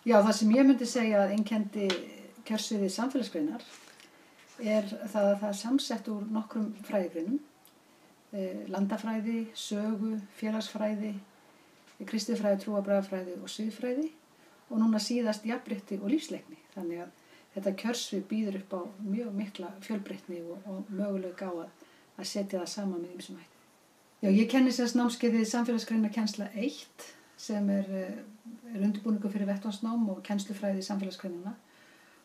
Já, það sem ég myndi segja að einkenndi kjörsviði samfélagsgreinar það að það er samsett úr nokkrum fræðigreinum, landafræði, sögu, félagsfræði, kristinfræði, trúarbragðafræði og siðfræði og núna síðast jafnrétti og lífsleikni. Þannig að þetta kjörsvið býður upp á mjög mikla fjölbreytni og möguleika á að setja það saman með ýmsum hætti. Já, ég kenni sérst námskeiðið samfélagsgreinakennsla 1 sem er undirbúningur fyrir vettvangsnám og kennslufræði samfélagsgreinanna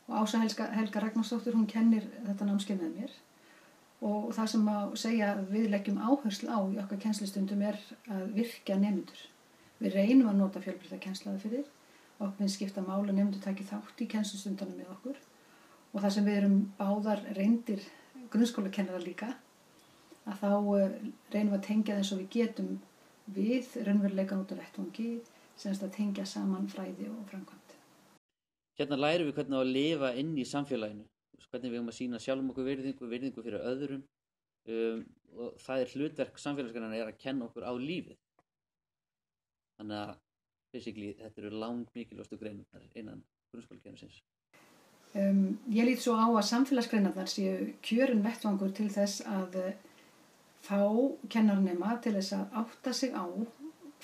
og Ása Helga Ragnarsdóttir, hún kennir þetta námskeið með mér og það sem má segja að við leggjum áherslu á í okkar kennslustundum er að virkja nemendur. Við reynum að nota fjölbreytta kennslaaðferðir, okkur finnst skipta máli að nemendur taki þátt í kennslustundunum með okkur og það sem við erum báðar reyndir grunnskólakennarar líka, að þá reynum við að tengja það eins og við getum við raunveruleikann út af vettvangi, semst að tengja saman fræði og framkvæmd. Hérna lærum við hvernig á að lifa inn í samfélaginu, hvernig við eigum að sýna sjálfum okkur virðingu fyrir öðrum og það er hlutverk samfélagsgreinanna er að kenna okkur á lífið. Þannig að basically þetta eru langmikilvægustu greinarnar innan grunnskólakerfisins. Ég lít svo á að samfélagsgreinarnar séu kjörinn vettvangur til þess að fá kennarnema til þess að átta sig á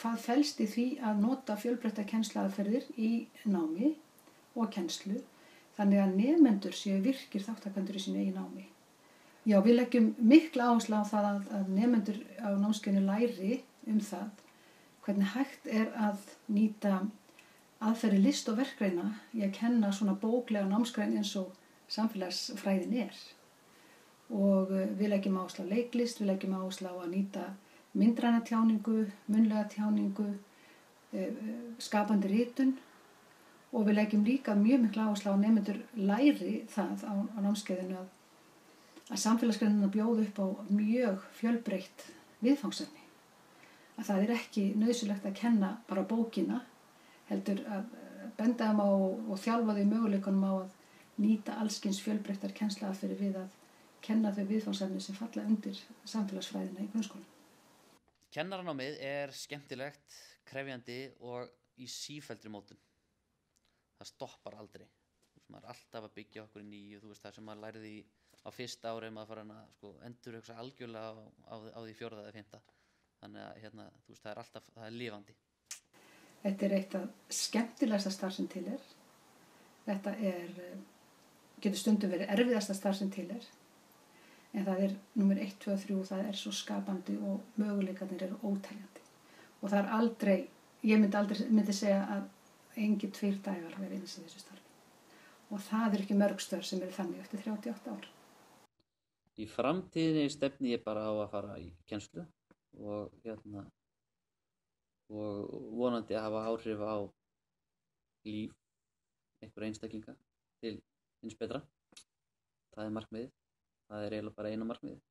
hvað felst í því að nota fjölbreyttar kennslaaðferðir í námi og kennslu þannig að nemendur séu virkir þáttakendur í sínu eigin námi. Já, við leggjum mikla áherslu á það að nemendur á námskeiðinu læri það hvernig hægt er að nýta aðferðir list og verkgreina í að kenna svona bóklega námsgrein eins og samfélagsfræðin er. Og við leggjum áherslu á leiklist, við leggjum áherslu á að nýta myndræna tjáningu, munnlega tjáningu, skapandi ritun og við leggjum líka mjög mikla áherslu á að nemendur læri það á námskeiðinu að samfélagsgreinarnar bjóða upp á mjög fjölbreytt viðfangsefni. Að það er ekki nauðsynlegt að kenna bara bókina, heldur að benda þeim á og þjálfa þau möguleikunum á að nýta allskyns fjölbreyttar kennslaaðferðir við að kenna þau viðfangsefni sem falla undir samfélagsfræðina í grunnskólanum. Kennaranámið er skemmtilegt, krefjandi og í sífelldri mótun. Það stoppar aldrei. Maður er alltaf að byggja okkur í nýju, það sem maður lærði á fyrsta ári maður fara að endurhugsa algjörlega á því 4. eða 5. Þannig að það er alltaf, það er lifandi. Þetta er eitt af skemmtilegasta starf sem til er. Þetta getur stundum verið erfiðasta starf sem til er. En það er númer 1, 2 og 3, það er svo skapandi og möguleikarnir eru óteljandi. Og það er aldrei, ég myndi segja að engin 2 dagar verið eins í þessu starfi. Og það er ekki mörg störf sem eru þannig eftir 38 ár. Í framtíðinni stefni ég bara á að fara í kennslu og vonandi að hafa áhrif á líf einhverja einstaklinga til hins betra. Það er markmiðið. Það er eiginlega bara eina markmiðið.